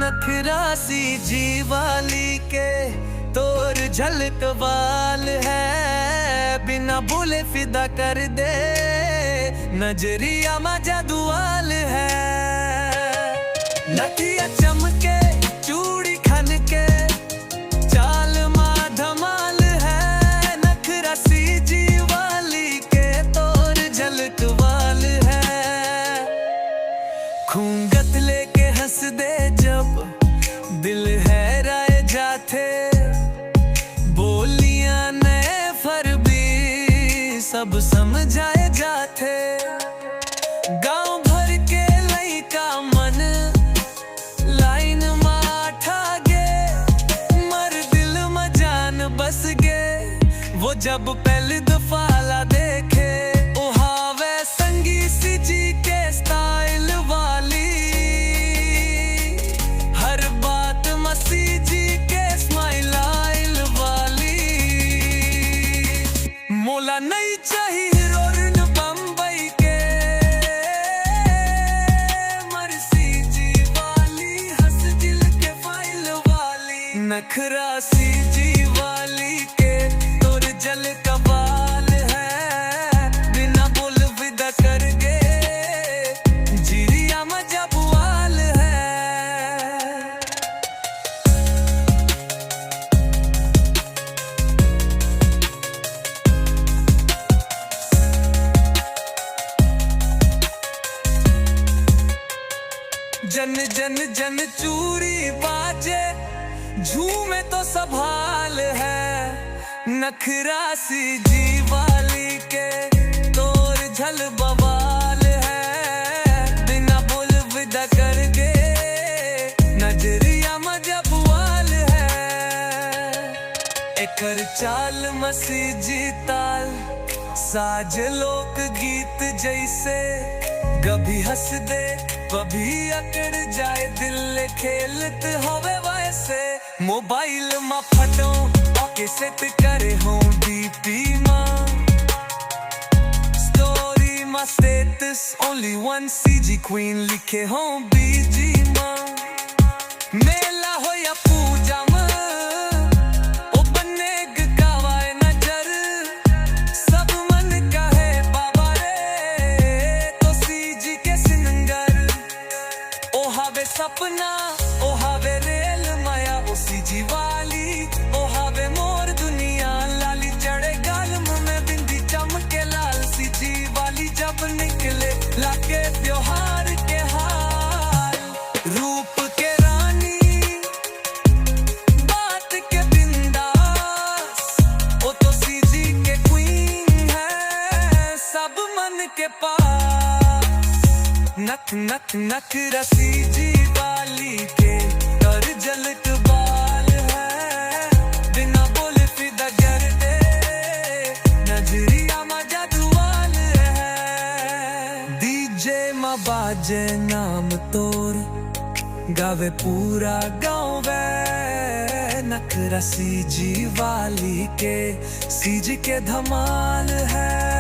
नखरासी जीवाली के तोर झलक वाल है, बिना बोले फिदा कर दे नजरिया मा जादूवाल है। नथिया चमके चूड़ी खन के चाल मा धमाल है, नखरासी जीवाली के तोर झलक वाल है। घूंघट लेके हंस दे जब दिल हैराए जाते, बोलियां नए फर भी सब समझाए जाते। गांव भर के लइका मन लाइन मा ठागे, मर दिल में जान बस गे वो जब पहली दफा ला देखे। ओ हावे संगीत जी के स्टाइल वाली, हर बात मसीह जी के स्माइल आइल वाली। मोला नहीं चाहिए हीरोइन बम्बई के, मर्सी जी वाली हंस दिल के फाइल वाली। नखरासी जी वाली के तोर जल का बाल है, बिना बोल विदा कर गे जीरिया मजा बुआल है। जन जन जन चूड़ी बाजे झूमे तो संभाल है, नखरासी जीवाली के तोर झल बवाल है, बिना बोल विदा कर गे नजरिया मजा बुआल है। एकर चाल मसीह जी ताल साज लोक गीत जैसे, कभी हंस दे कभी अकड़ जाए दिल खेलत होवे वैसे। मोबाइल मा फटो के सेट करे हो डीपी मा, स्टोरी मा status only one CG queen लिखे हो बीजी मा। मेला हो या पूजा मा ओ बनेग गावाए नजर, सब मन का है बाबा रे तो सीजी के सिंगर। ओ हावे सपना ओ हावे रेल माया ओ सीजी वाली, ओ हावे मोर दुनिया लाली चढ़े गाल में बिंदी चमके लाल। सीजी वाली जब निकले लाके त्योहार के हाल, रूप के रानी बात के बिंदास, ओ तो सीजी के क्वीन है सब मन के पास। नक नक नखरासी जी वाली के कर झलक बाल है, बिना बोले फिदा कर दे नजरिया मा जादूवाल है। डीजे मा बाजे नाम तोर गावे पूरा गाँव वे, नखरासी जी वाली के सीजी के धमाल है।